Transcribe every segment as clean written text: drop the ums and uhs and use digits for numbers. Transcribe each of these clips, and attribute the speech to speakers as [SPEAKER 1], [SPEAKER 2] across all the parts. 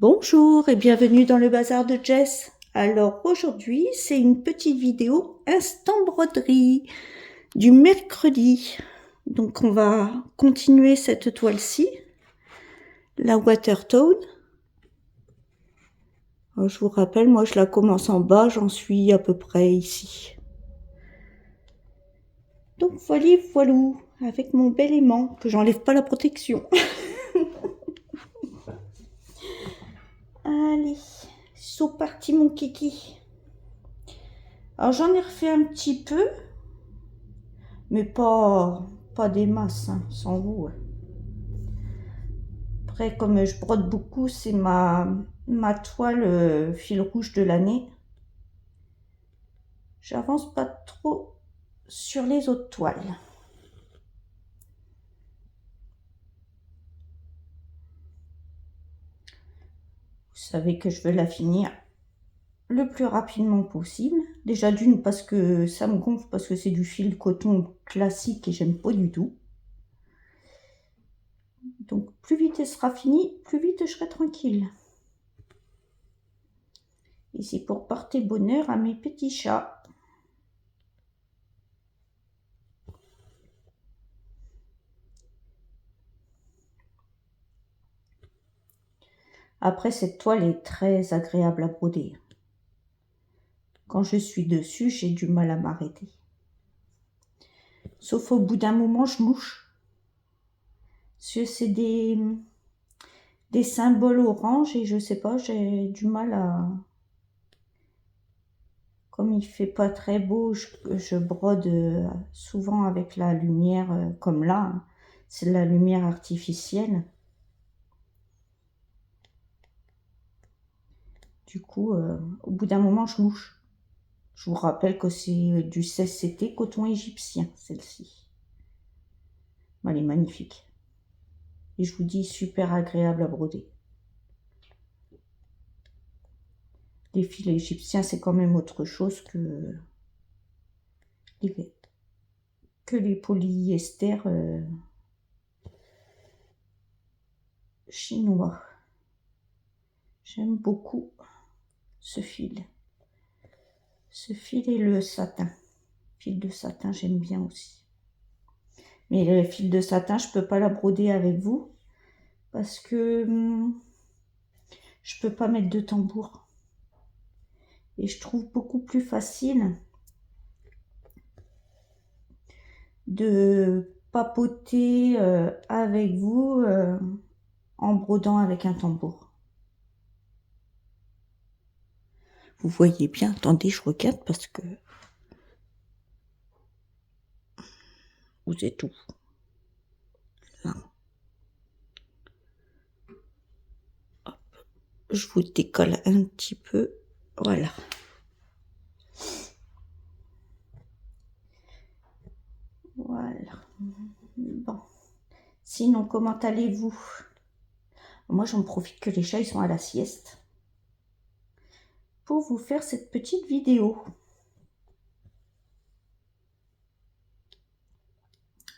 [SPEAKER 1] Bonjour et bienvenue dans le bazar de Jess. Alors aujourd'hui, c'est une petite vidéo instant broderie du mercredi. Donc on va continuer cette toile-ci, la Watertone. Alors, je vous rappelle, moi je la commence en bas, j'en suis à peu près ici. Donc voilà, avec mon bel aimant, que j'enlève pas la protection. Allez, c'est parti mon kiki. Alors j'en ai refait un petit peu, mais pas des masses, hein, sans vous. Après, comme je brode beaucoup, c'est ma toile fil rouge de l'année. J'avance pas trop sur les autres toiles. Vous savez que je veux la finir le plus rapidement possible. Déjà d'une parce que ça me gonfle, parce que c'est du fil coton classique et j'aime pas du tout. Donc plus vite elle sera finie, plus vite je serai tranquille. Et c'est pour porter bonheur à mes petits chats. Après, cette toile est très agréable à broder. Quand je suis dessus, j'ai du mal à m'arrêter. Sauf au bout d'un moment, je louche. Parce que c'est des symboles orange et je sais pas, j'ai du mal à... Comme il fait pas très beau, je brode souvent avec la lumière, comme là, hein. C'est de la lumière artificielle. Du coup, au bout d'un moment, je louche. Je vous rappelle que c'est du 16CT coton égyptien, celle-ci. Elle est magnifique. Et je vous dis, super agréable à broder. Les fils égyptiens, c'est quand même autre chose que les polyester chinois. J'aime beaucoup ce fil. Ce fil et le satin. Fil de satin, j'aime bien aussi. Mais le fil de satin, je peux pas la broder avec vous parce que je peux pas mettre de tambour. Et je trouve beaucoup plus facile de papoter avec vous en brodant avec un tambour. Vous voyez bien, attendez, je regarde parce que vous êtes où? Là. Hop. Je vous décolle un petit peu, voilà. Voilà. Bon. Sinon, comment allez-vous? Moi, j'en profite que les chats ils sont à la sieste pour vous faire cette petite vidéo.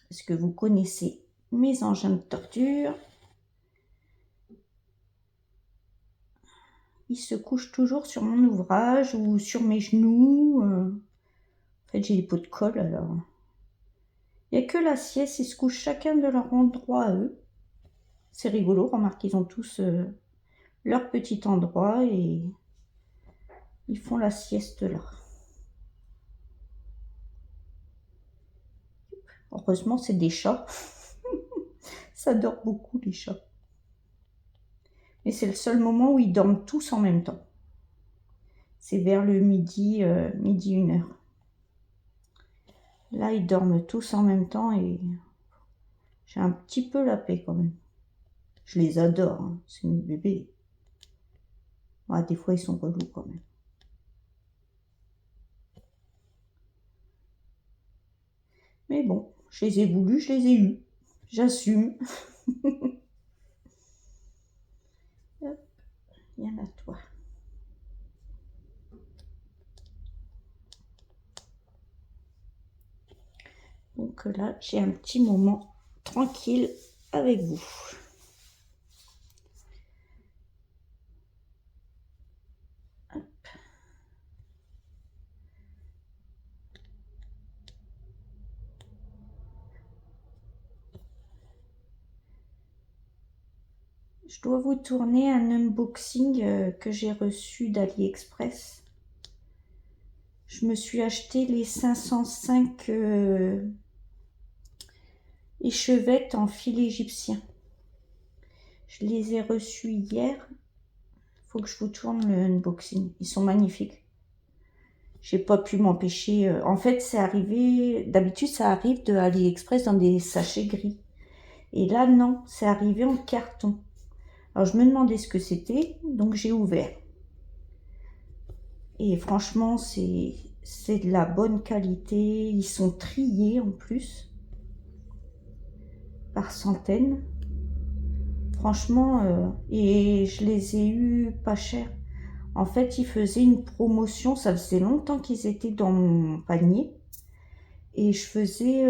[SPEAKER 1] Est-ce que vous connaissez mes engins de torture? Ils se couchent toujours sur mon ouvrage ou sur mes genoux. En fait, j'ai des pots de colle, alors. Il n'y a que la sieste, ils se couchent chacun de leur endroit à eux. C'est rigolo, remarque, ils ont tous leur petit endroit et ils font la sieste là. Heureusement, c'est des chats. Ça dort beaucoup, les chats. Mais c'est le seul moment où ils dorment tous en même temps. C'est vers le midi, midi 1h. Là, ils dorment tous en même temps et j'ai un petit peu la paix quand même. Je les adore, hein. C'est mes bébés. Ouais, des fois, ils sont relous quand même. Mais bon, je les ai voulus, je les ai eus. J'assume. Hop, viens là, toi. Donc là, j'ai un petit moment tranquille avec vous. Je dois vous tourner un unboxing que j'ai reçu d'AliExpress. Je me suis acheté les 505 échevettes en fil égyptien. Je les ai reçus hier. Faut que je vous tourne le unboxing. Ils sont magnifiques. J'ai pas pu m'empêcher. En fait, c'est arrivé. D'habitude, ça arrive de AliExpress dans des sachets gris. Et là, non, c'est arrivé en carton. Alors, je me demandais ce que c'était, donc j'ai ouvert. Et franchement, c'est de la bonne qualité. Ils sont triés en plus, par centaines. Franchement, et je les ai eus pas cher. En fait, ils faisaient une promotion. Ça faisait longtemps qu'ils étaient dans mon panier. Et je faisais...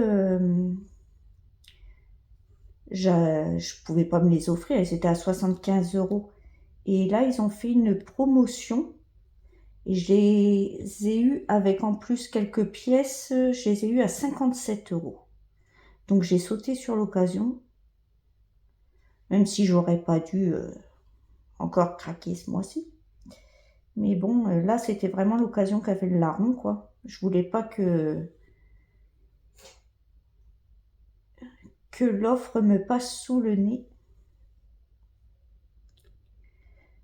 [SPEAKER 1] je pouvais pas me les offrir. Ils étaient à 75 €. Et là, ils ont fait une promotion. Et je les ai eus avec en plus quelques pièces. Je les ai eus à 57 €. Donc j'ai sauté sur l'occasion. Même si j'aurais pas dû encore craquer ce mois-ci. Mais bon, là, c'était vraiment l'occasion qu'avait le larron, quoi. Je voulais pas que l'offre me passe sous le nez.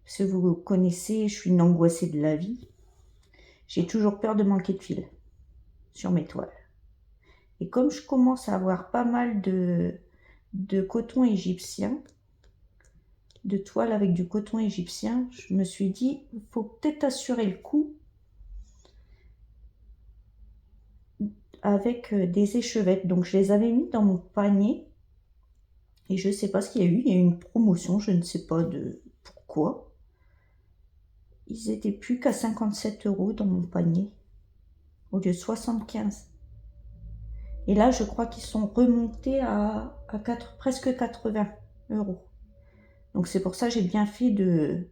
[SPEAKER 1] Parce que vous connaissez, je suis une angoissée de la vie. J'ai toujours peur de manquer de fil sur mes toiles. Et comme je commence à avoir pas mal de coton égyptien, de toile avec du coton égyptien, je me suis dit, il faut peut-être assurer le coup avec des échevettes. Donc je les avais mis dans mon panier et je ne sais pas ce qu'il y a eu. Il y a eu une promotion, je ne sais pas de pourquoi. Ils étaient plus qu'à 57 € dans mon panier au lieu de 75. Et là, je crois qu'ils sont remontés à presque 80 €. Donc c'est pour ça que j'ai bien fait de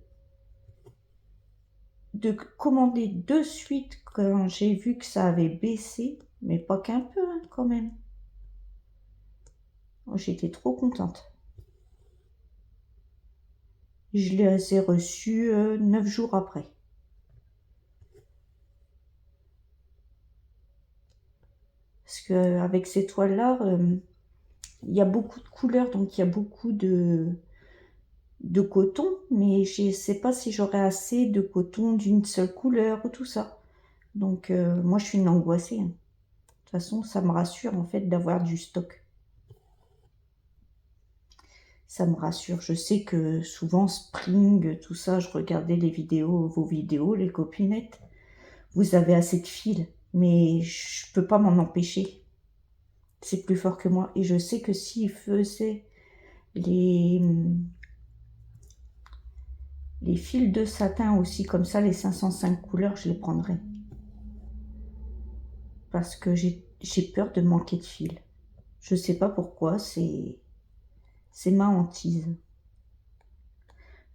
[SPEAKER 1] commander de suite quand j'ai vu que ça avait baissé, mais pas qu'un peu hein, quand même. J'étais trop contente. Je les ai reçus 9 jours après. Parce qu'avec ces toiles-là, il y a beaucoup de couleurs, donc il y a beaucoup de coton, mais je ne sais pas si j'aurai assez de coton d'une seule couleur ou tout ça. Donc moi, je suis une angoissée. Hein. De toute façon, ça me rassure en fait d'avoir du stock. Ça me rassure. Je sais que souvent, Spring, tout ça, je regardais les vidéos, vos vidéos, les copinettes. Vous avez assez de fils, mais je peux pas m'en empêcher. C'est plus fort que moi. Et je sais que s'ils faisaient les fils de satin aussi, comme ça, les 505 couleurs, je les prendrais. Parce que j'ai peur de manquer de fil. Je sais pas pourquoi, c'est ma hantise.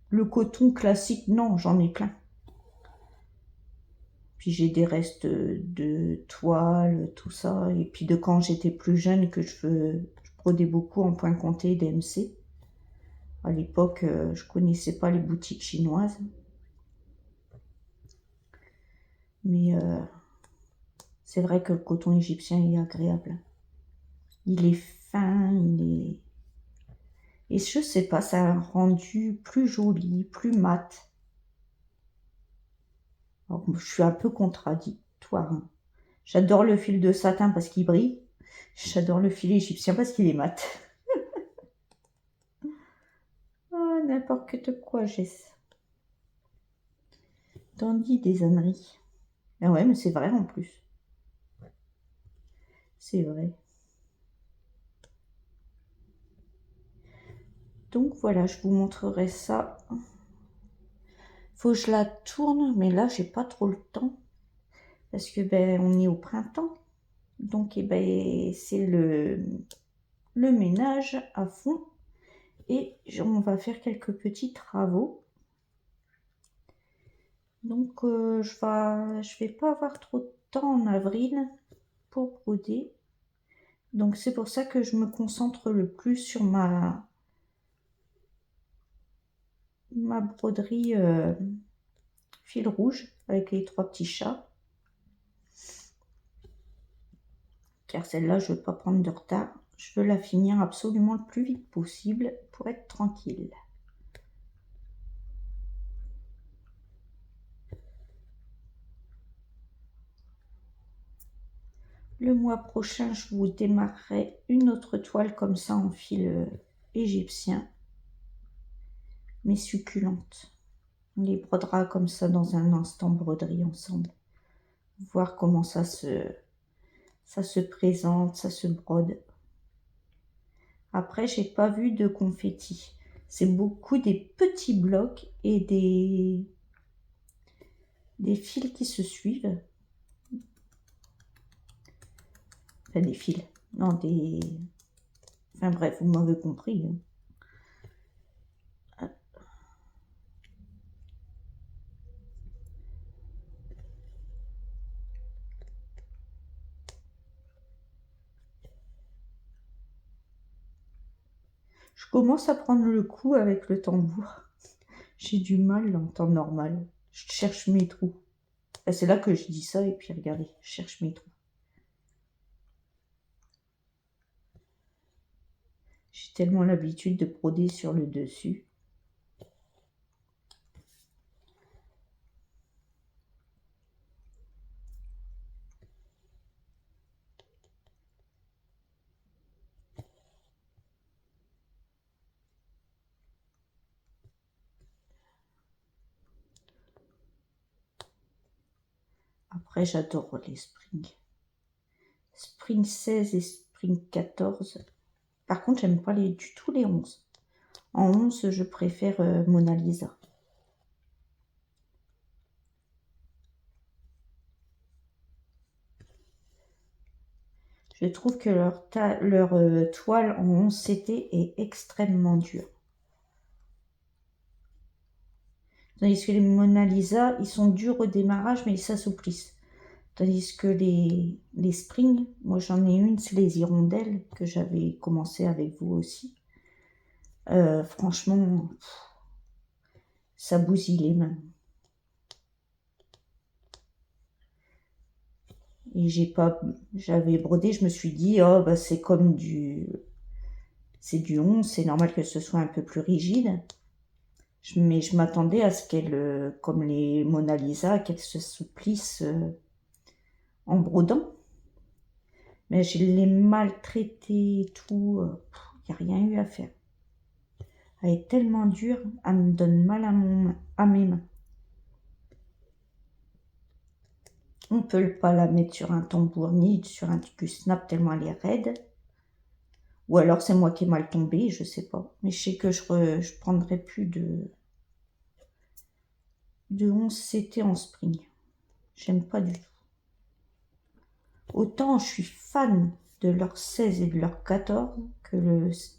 [SPEAKER 1] Le coton classique, non, j'en ai plein. Puis j'ai des restes de toile, tout ça. Et puis de quand j'étais plus jeune, que je brodais beaucoup en point compté DMC. À l'époque, je connaissais pas les boutiques chinoises. Mais c'est vrai que le coton égyptien est agréable. Il est fin, il est... Et je sais pas, ça a rendu plus joli, plus mat. Alors, je suis un peu contradictoire. Hein. J'adore le fil de satin parce qu'il brille. J'adore le fil égyptien parce qu'il est mat. Oh, n'importe quoi, Jess. T'en dis des âneries. Ah ouais, mais c'est vrai en plus. C'est vrai. Donc voilà, je vous montrerai ça. Faut que je la tourne, mais là, j'ai pas trop le temps. Parce que ben, on est au printemps. Donc eh ben, c'est le ménage à fond. Et on va faire quelques petits travaux. Donc je vais pas avoir trop de temps en avril pour broder. Donc c'est pour ça que je me concentre le plus sur ma broderie fil rouge avec les 3 petits chats. Car celle-là, je ne veux pas prendre de retard. Je veux la finir absolument le plus vite possible pour être tranquille. Le mois prochain, je vous démarrerai une autre toile comme ça en fil égyptien, mais succulente. On les brodera comme ça dans un instant broderie ensemble. Voir comment ça se présente, ça se brode. Après, j'ai pas vu de confetti. C'est beaucoup des petits blocs et des fils qui se suivent. Enfin, des fils. Non, des... Enfin bref, vous m'avez compris. Je commence à prendre le coup avec le tambour. J'ai du mal en temps normal. Je cherche mes trous. Enfin, c'est là que je dis ça et puis regardez, je cherche mes trous. J'ai tellement l'habitude de broder sur le dessus. Après, j'adore les springs. Spring 16 et spring 14. Par contre, j'aime pas du tout les 11. En 11, je préfère Mona Lisa. Je trouve que leur toile en 11 CT est extrêmement dure. Tandis que les Mona Lisa, ils sont durs au démarrage, mais ils s'assouplissent. Tandis que les springs, moi j'en ai une, c'est les hirondelles, que j'avais commencé avec vous aussi. Franchement, ça bousille les mains. Et j'avais brodé, je me suis dit, oh bah c'est comme c'est du 11, c'est normal que ce soit un peu plus rigide. Mais je m'attendais à ce qu'elle, comme les Mona Lisa, qu'elles se souplissent en brodant. Mais je l'ai maltraitée et tout, il n'y a rien eu à faire. Elle est tellement dure, elle me donne mal à mes mains. On ne peut pas la mettre sur un tambour ni sur un du snap tellement elle est raide. Ou alors c'est moi qui ai mal tombé, je sais pas. Mais je sais que je prendrai plus de 11 CT en spring. J'aime pas du tout. Autant je suis fan de leur 16 et de leur 14 que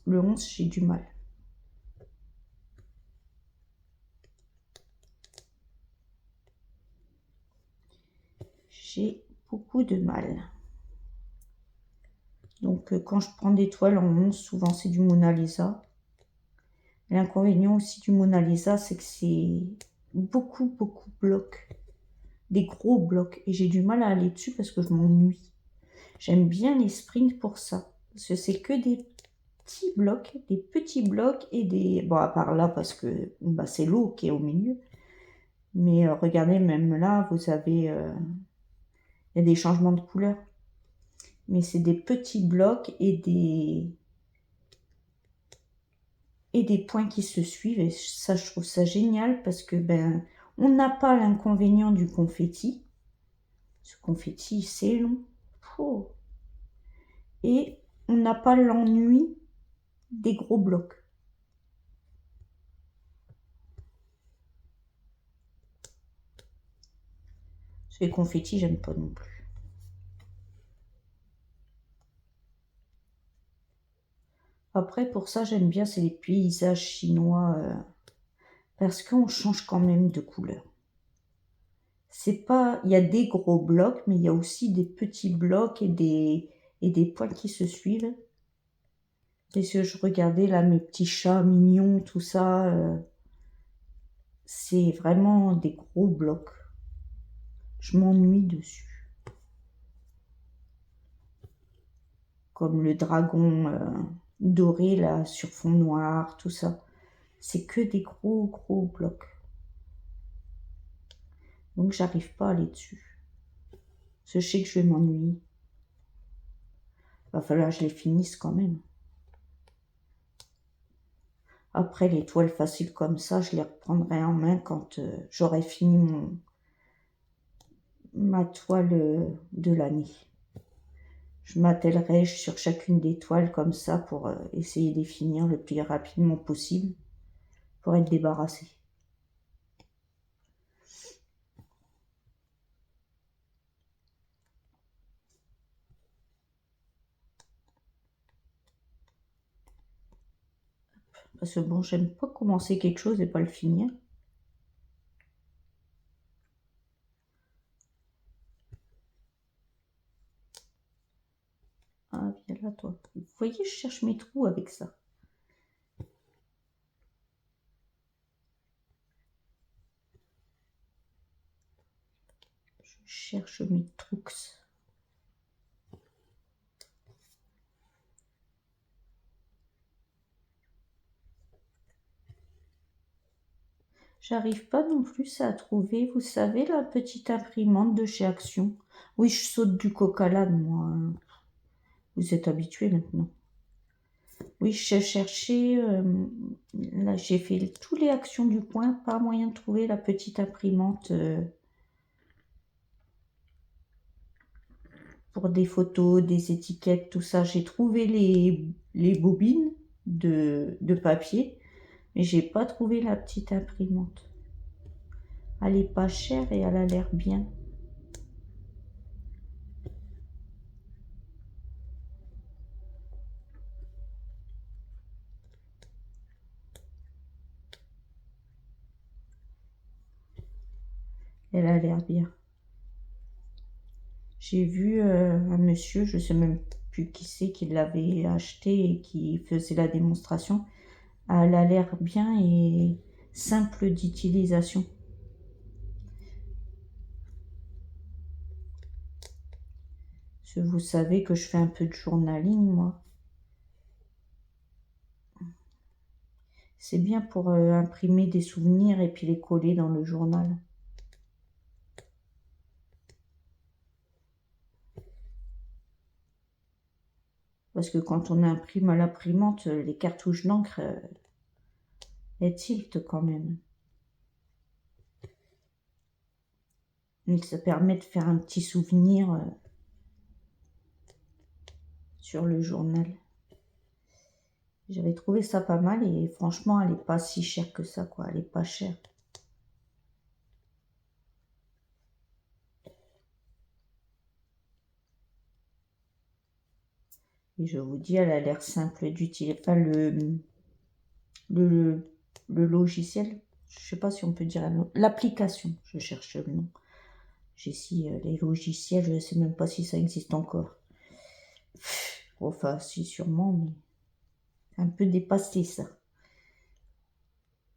[SPEAKER 1] le 11, j'ai du mal. J'ai beaucoup de mal. Donc quand je prends des toiles en 11, souvent c'est du Mona Lisa. L'inconvénient aussi du Mona Lisa, c'est que c'est beaucoup de blocs. Des gros blocs. Et j'ai du mal à aller dessus parce que je m'ennuie. J'aime bien les springs pour ça. Parce que c'est que des petits blocs et des... Bon, à part là, parce que bah, c'est l'eau qui est au milieu. Mais regardez, même là, vous avez... il y a des changements de couleur. Mais c'est des petits blocs et des points qui se suivent. Et ça, je trouve ça génial parce que ben, on n'a pas l'inconvénient du confetti. Ce confetti, c'est long. Oh. Et on n'a pas l'ennui des gros blocs. Les confettis, j'aime pas non plus. Après, pour ça, j'aime bien, c'est les paysages chinois. Parce qu'on change quand même de couleur. C'est pas... Il y a des gros blocs, mais il y a aussi des petits blocs et des points qui se suivent. Et si je regardais là mes petits chats mignons, tout ça, c'est vraiment des gros blocs. Je m'ennuie dessus. Comme le dragon doré là sur fond noir, tout ça. C'est que des gros blocs. Donc j'arrive pas à aller dessus. Je sais que je vais m'ennuyer. Va falloir que je les finisse quand même. Après les toiles faciles comme ça, je les reprendrai en main quand j'aurai fini ma toile de l'année. Je m'attellerai sur chacune des toiles comme ça pour essayer de les finir le plus rapidement possible pour être débarrassée. Parce que bon, j'aime pas commencer quelque chose et pas le finir. Ah, viens là, toi. Vous voyez, je cherche mes trous avec ça. Je cherche mes trous. J'arrive pas non plus à trouver, vous savez, la petite imprimante de chez Action. Oui, je saute du coq à l'âne, moi, hein. Vous êtes habitués maintenant. Oui, je cherchais, là j'ai fait tous les Actions du coin, pas moyen de trouver la petite imprimante pour des photos, des étiquettes, tout ça. J'ai trouvé les bobines de papier, mais j'ai pas trouvé la petite imprimante. Elle est pas chère et elle a l'air bien. Elle a l'air bien. J'ai vu un monsieur, je sais même plus qui c'est, qui l'avait acheté et qui faisait la démonstration. Elle a l'air bien et simple d'utilisation. Parce que vous savez que je fais un peu de journaling, moi. C'est bien pour imprimer des souvenirs et puis les coller dans le journal. Parce que quand on imprime à l'imprimante, les cartouches d'encre, elles tiltent quand même. Mais ça permet de faire un petit souvenir sur le journal. J'avais trouvé ça pas mal et franchement, elle n'est pas si chère que ça, quoi. Elle n'est pas chère. Et je vous dis, elle a l'air simple d'utiliser. Enfin, le logiciel, je ne sais pas si on peut dire l'application, je cherche le nom. J'ai ici les logiciels, je ne sais même pas si ça existe encore. Enfin, si, sûrement, mais c'est un peu dépassé ça.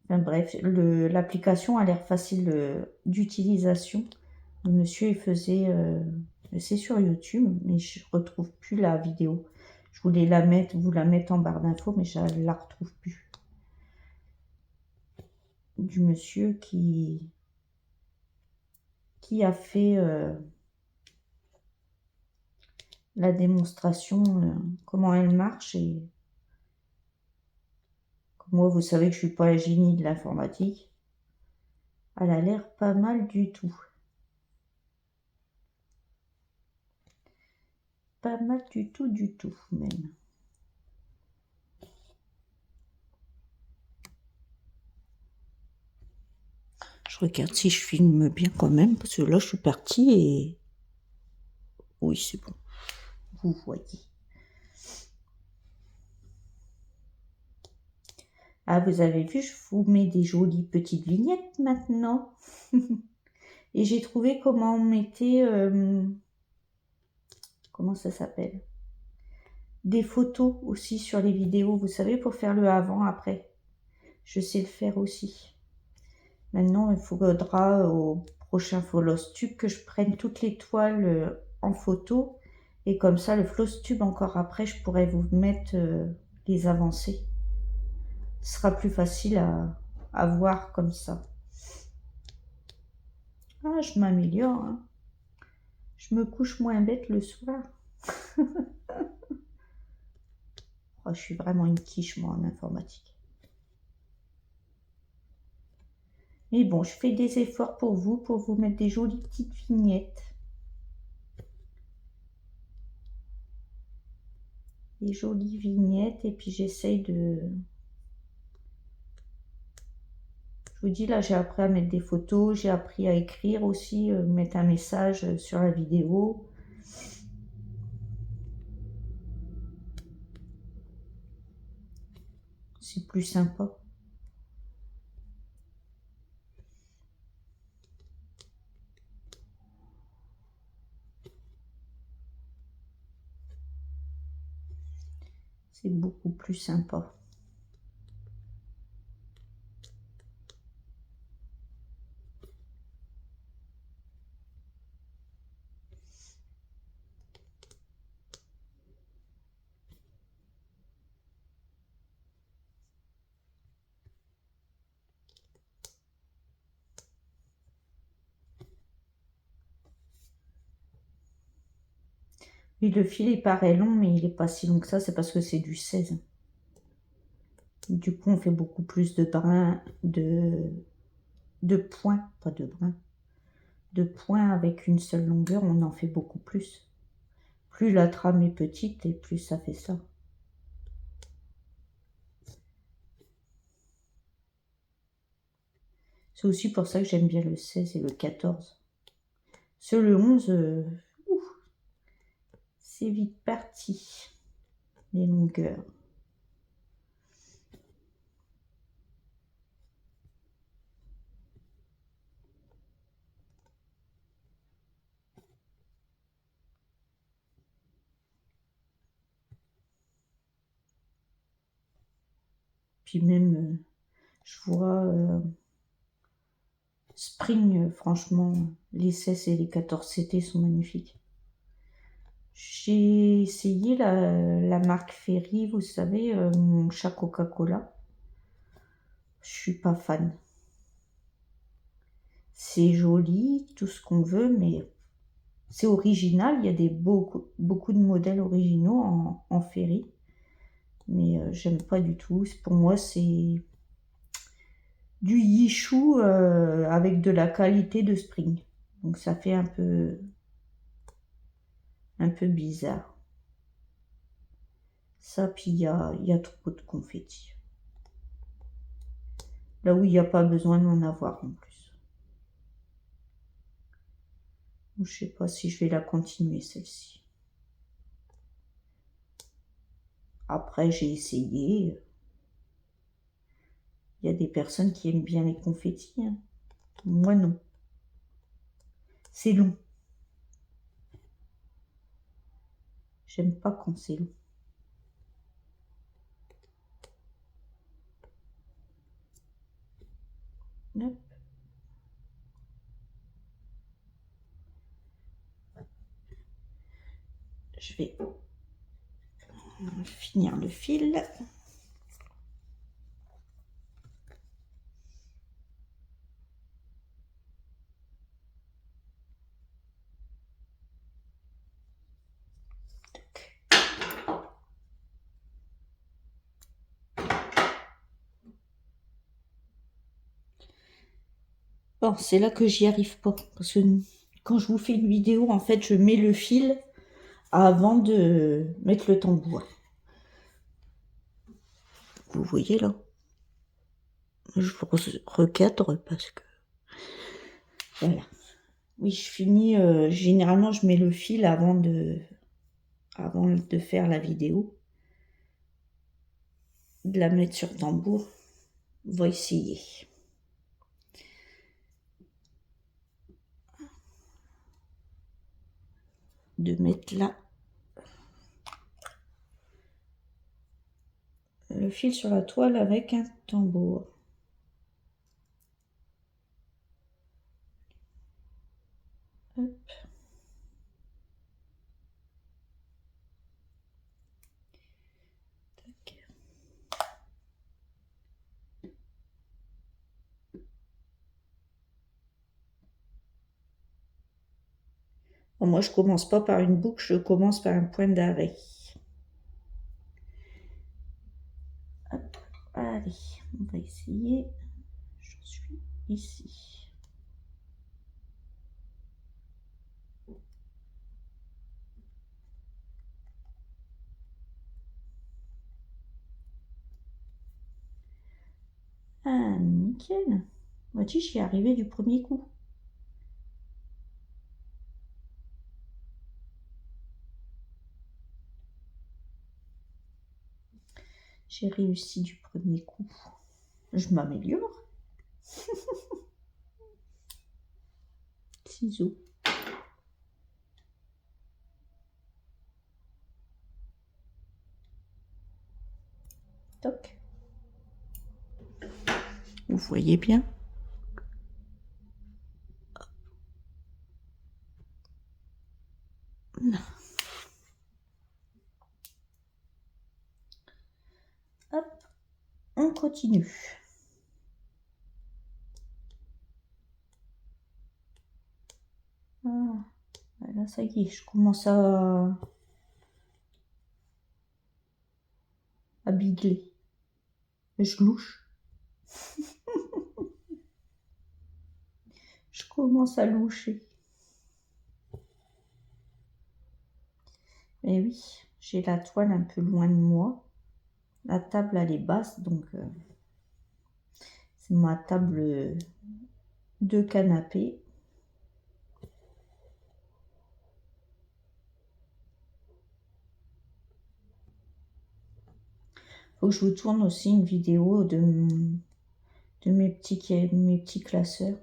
[SPEAKER 1] Enfin bref, l'application a l'air facile d'utilisation. Le monsieur, il faisait... c'est sur YouTube, mais je ne retrouve plus la vidéo. Je voulais vous la mettre en barre d'infos, mais je ne la retrouve plus. Du monsieur qui a fait la démonstration, comment elle marche. Et comme moi, vous savez que je ne suis pas un génie de l'informatique. Elle a l'air pas mal du tout. Pas mal du tout même. Je regarde si je filme bien quand même, parce que là je suis partie et... Oui, c'est bon. Vous voyez. Ah, vous avez vu, je vous mets des jolies petites vignettes maintenant. Et j'ai trouvé comment on mettait... comment ça s'appelle? Des photos aussi sur les vidéos, vous savez, pour faire le avant-après. Je sais le faire aussi. Maintenant, il faudra au prochain Floss Tube que je prenne toutes les toiles en photo. Et comme ça, le Floss Tube, encore après, je pourrais vous mettre les avancées. Ce sera plus facile à voir comme ça. Ah, je m'améliore, hein. Je me couche moins bête le soir. Oh, je suis vraiment une quiche, moi, en informatique. Mais bon, je fais des efforts pour vous mettre des jolies petites vignettes. Des jolies vignettes, et puis j'essaye de... Je vous dis, là, j'ai appris à mettre des photos, j'ai appris à écrire aussi, mettre un message sur la vidéo. C'est plus sympa. C'est beaucoup plus sympa. Oui, le fil, il paraît long, mais il n'est pas si long que ça. C'est parce que c'est du 16. Du coup, on fait beaucoup plus de brins, de points, pas de brins, de points avec une seule longueur. On en fait beaucoup plus. Plus la trame est petite, et plus ça fait ça. C'est aussi pour ça que j'aime bien le 16 et le 14. Sur le 11, c'est vite parti, les longueurs. Puis même, je vois Spring, franchement, les 16 et les 14 CT sont magnifiques. J'ai essayé la marque Ferry, vous savez, mon chat Coca-Cola. Je suis pas fan. C'est joli, tout ce qu'on veut, mais c'est original. Il y a beaucoup de modèles originaux en Ferry. Mais j'aime pas du tout. Pour moi, c'est du Yichou avec de la qualité de Spring. Donc ça fait un peu bizarre. Ça, puis il y a trop de confettis. Là où il n'y a pas besoin d'en avoir en plus. Je sais pas si je vais la continuer celle-ci. Après, j'ai essayé. Il y a des personnes qui aiment bien les confettis, hein. Moi, non. C'est long. J'aime pas quand c'est long. Hop. Je vais finir le fil. Bon, c'est là que j'y arrive pas. Parce que quand je vous fais une vidéo, en fait, je mets le fil avant de mettre le tambour. Vous voyez là? Je vous recadre parce que... Voilà. Oui, je finis... généralement, je mets le fil avant de faire la vidéo. De la mettre sur tambour. On va essayer. De mettre là le fil sur la toile avec un tambour. Hop. Tac. Bon, moi, je commence pas par une boucle, je commence par un point d'arrêt. Hop. Allez, on va essayer. Je suis ici. Ah, nickel. Vois-tu, j'y suis arrivée du premier coup. J'ai réussi du premier coup. Je m'améliore. Ciseaux. Toc. Vous voyez bien? Hop, on continue. Ah, là, ça y est, je commence à bigler. Je louche. Je commence à loucher. Et oui, j'ai la toile un peu loin de moi. La table, elle est basse, donc c'est ma table de canapé. Faut que je vous tourne aussi une vidéo de mes petits classeurs.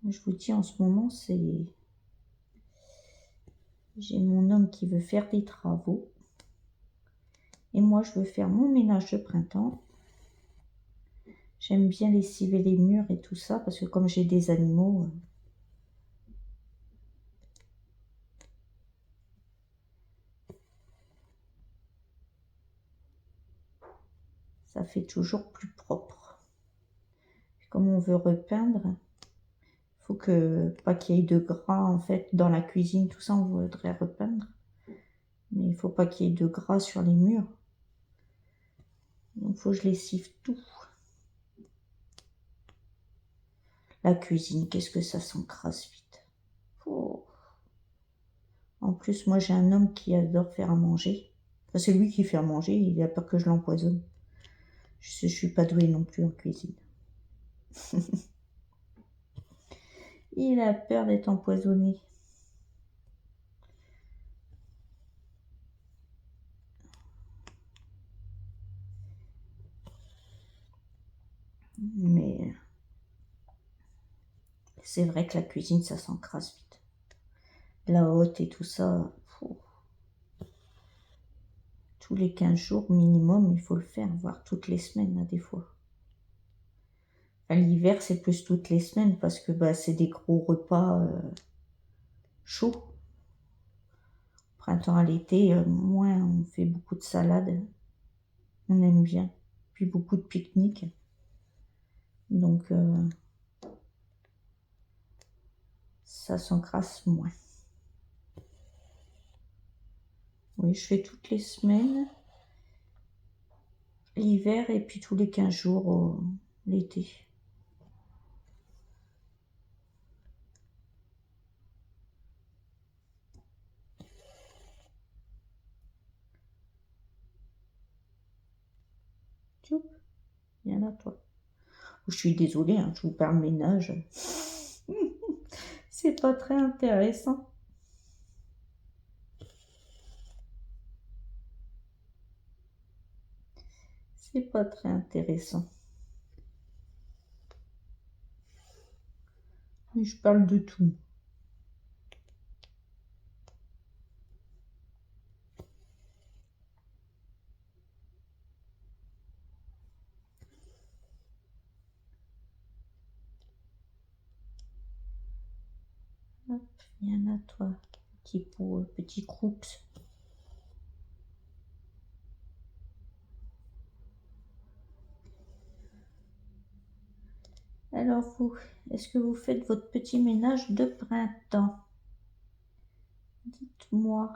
[SPEAKER 1] Je vous dis, en ce moment, j'ai mon homme qui veut faire des travaux. Et moi, je veux faire mon ménage de printemps. J'aime bien lessiver les murs et tout ça, parce que comme j'ai des animaux, ça fait toujours plus propre. Comme on veut repeindre, il faut pas qu'il y ait de gras, en fait, dans la cuisine, tout ça, on voudrait repeindre. Mais il faut pas qu'il y ait de gras sur les murs. Donc, il faut que je lessive tout. La cuisine, qu'est-ce que ça s'encrasse vite. Oh. En plus, moi, j'ai un homme qui adore faire à manger. Enfin, c'est lui qui fait à manger, il a peur que je l'empoisonne. Je suis pas douée non plus en cuisine. Il a peur d'être empoisonné. Mais c'est vrai que la cuisine, ça s'encrasse vite. La hotte et tout ça, tous les 15 jours minimum, il faut le faire, voire toutes les semaines, là, des fois. Enfin, l'hiver, c'est plus toutes les semaines parce que c'est des gros repas chauds. Printemps à l'été, moins on fait beaucoup de salades. On aime bien. Puis beaucoup de pique-niques. Donc, ça s'encrasse moins. Oui, je fais toutes les semaines, l'hiver, et puis tous les 15 jours l'été. Tchoup, viens là, toi. Je suis désolée, hein, je vous parle ménage. C'est pas très intéressant. C'est pas très intéressant. Mais je parle de tout. Hop, viens là, toi, petit pot, petit croups. Alors vous, est-ce que vous faites votre petit ménage de printemps? Dites-moi.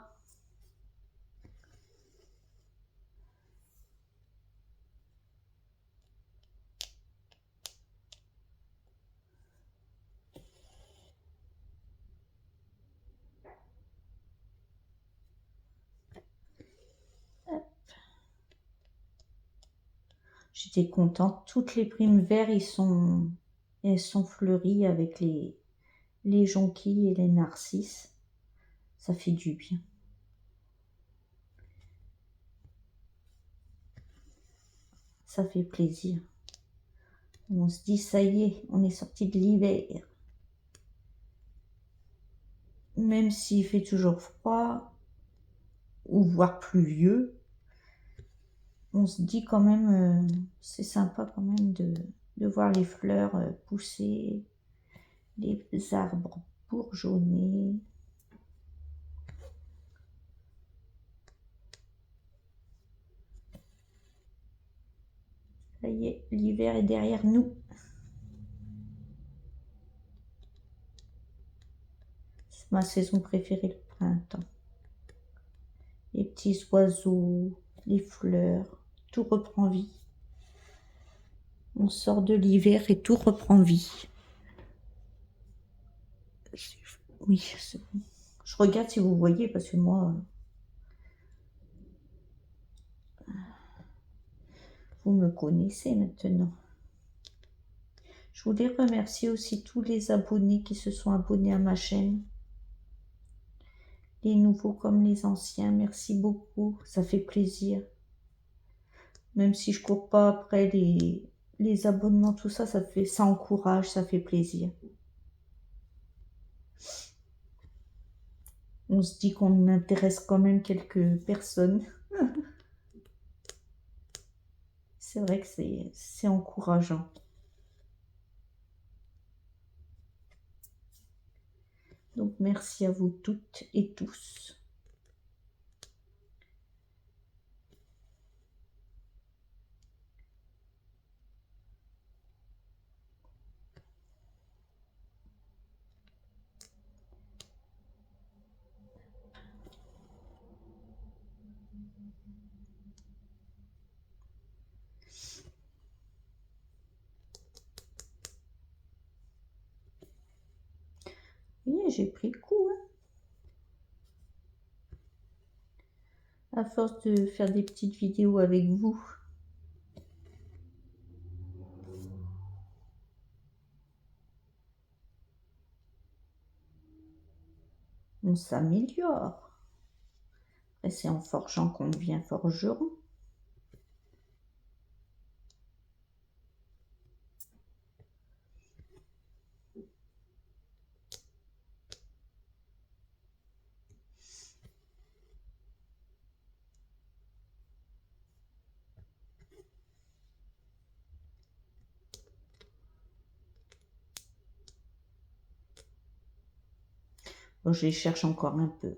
[SPEAKER 1] J'étais contente. Toutes les primes verts, elles sont fleuries avec les jonquilles et les narcisses. Ça fait du bien. Ça fait plaisir. On se dit, ça y est, on est sorti de l'hiver. Même s'il fait toujours froid, ou voire pluvieux, on se dit quand même, c'est sympa quand même de voir les fleurs pousser, les arbres bourgeonner. Ça y est, l'hiver est derrière nous. C'est ma saison préférée, le printemps. Les petits oiseaux, les fleurs, tout reprend vie. On sort de l'hiver et tout reprend vie. Oui, c'est bon. Je regarde si vous voyez, parce que moi, vous me connaissez maintenant. Je voulais remercier aussi tous les abonnés qui se sont abonnés à ma chaîne. Les nouveaux comme les anciens, merci beaucoup, ça fait plaisir. Même si je cours pas après les abonnements, tout ça, ça encourage, ça fait plaisir. On se dit qu'on intéresse quand même quelques personnes. C'est vrai que c'est encourageant. Donc merci à vous toutes et tous. Oui, j'ai pris le coup. À force de faire des petites vidéos avec vous. On s'améliore. Après, c'est en forgeant qu'on devient forgeron. Bon, je les cherche encore un peu.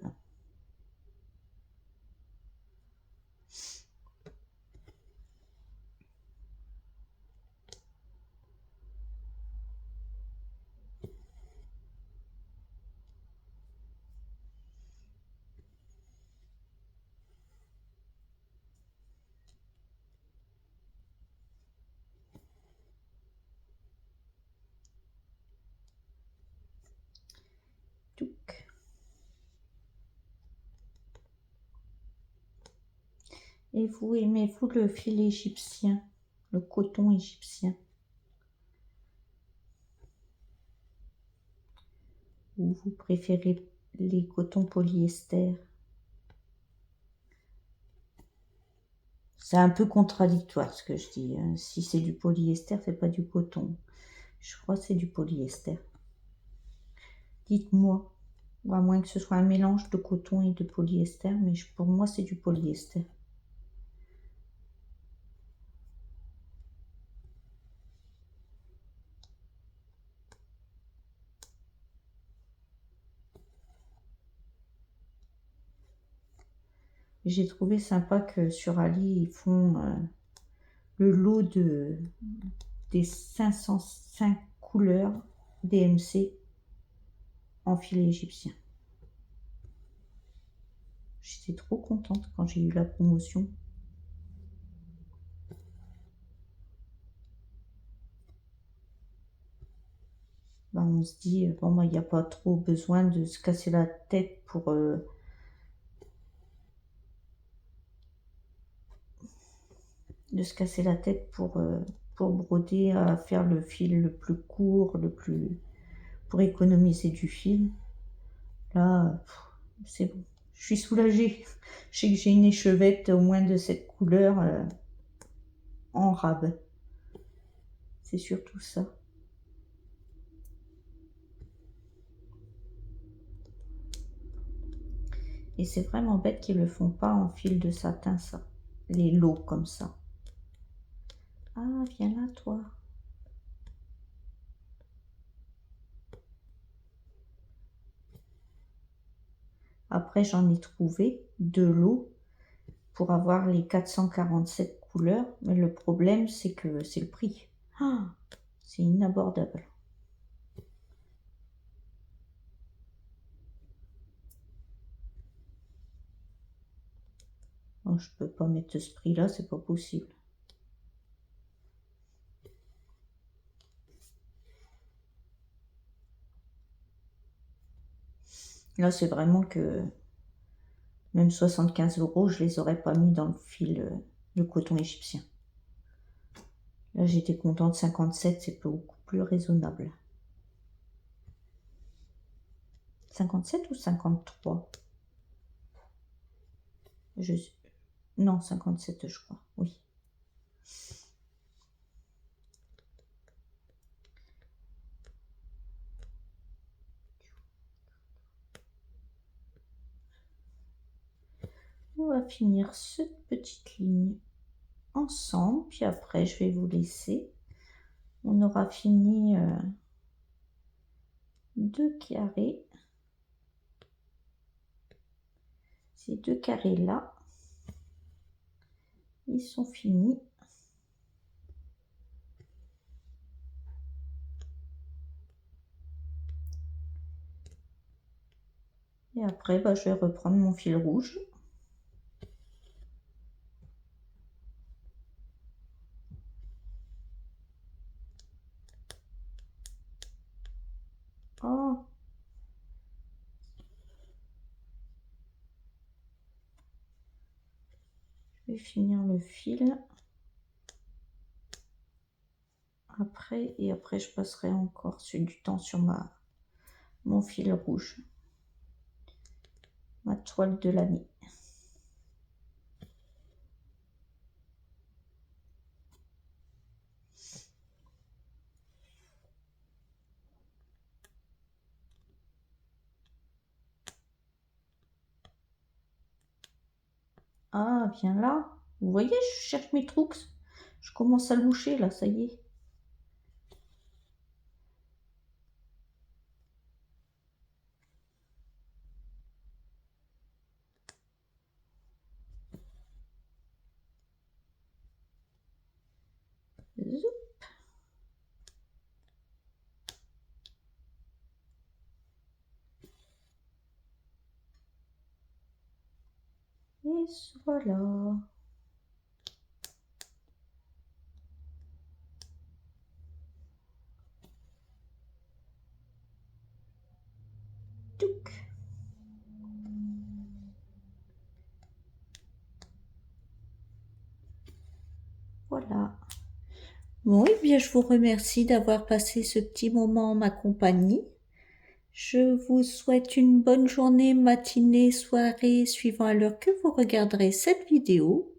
[SPEAKER 1] Touc. Et vous, aimez-vous le fil égyptien, le coton égyptien? Ou vous préférez les cotons polyester? C'est un peu contradictoire ce que je dis. Si c'est du polyester, c'est pas du coton. Je crois que c'est du polyester. Dites-moi. À moins que ce soit un mélange de coton et de polyester, mais pour moi, c'est du polyester. J'ai trouvé sympa que sur Ali, ils font le lot des 505 couleurs DMC en fil égyptien. J'étais trop contente quand j'ai eu la promotion. Ben, on se dit, bon, il n'y a pas trop besoin de se casser la tête pour broder, à faire le fil le plus court, pour économiser du fil. Là, c'est bon. Je suis soulagée. Je sais que j'ai une échevette au moins de cette couleur en rab. C'est surtout ça. Et c'est vraiment bête qu'ils le font pas en fil de satin, ça. Les lots comme ça. Ah, viens là, toi. Après, j'en ai trouvé 2 lots pour avoir les 447 couleurs. Mais le problème, c'est que c'est le prix. Ah, c'est inabordable. Oh, je peux pas mettre ce prix-là, c'est pas possible. Là, c'est vraiment que même 75 €, je les aurais pas mis dans le fil de coton égyptien. Là, j'étais contente, 57, c'est beaucoup plus raisonnable. 57 ou 53? Non, 57, je crois, oui. On va finir cette petite ligne ensemble, puis après je vais vous laisser. On aura fini 2 carrés. Ces 2 carrés là, ils sont finis. Et après, je vais reprendre mon fil rouge. Oh, je vais finir le fil après, et après je passerai encore du temps sur mon fil rouge, ma toile de l'année. Ah, viens là. Vous voyez, je cherche mes trucs. Je commence à loucher là, ça y est. Zoup. Et voilà. Touc. Voilà. Bon, et bien, je vous remercie d'avoir passé ce petit moment en ma compagnie. Je vous souhaite une bonne journée, matinée, soirée, suivant à l'heure que vous regarderez cette vidéo.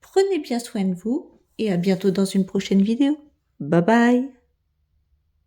[SPEAKER 1] Prenez bien soin de vous et à bientôt dans une prochaine vidéo. Bye bye!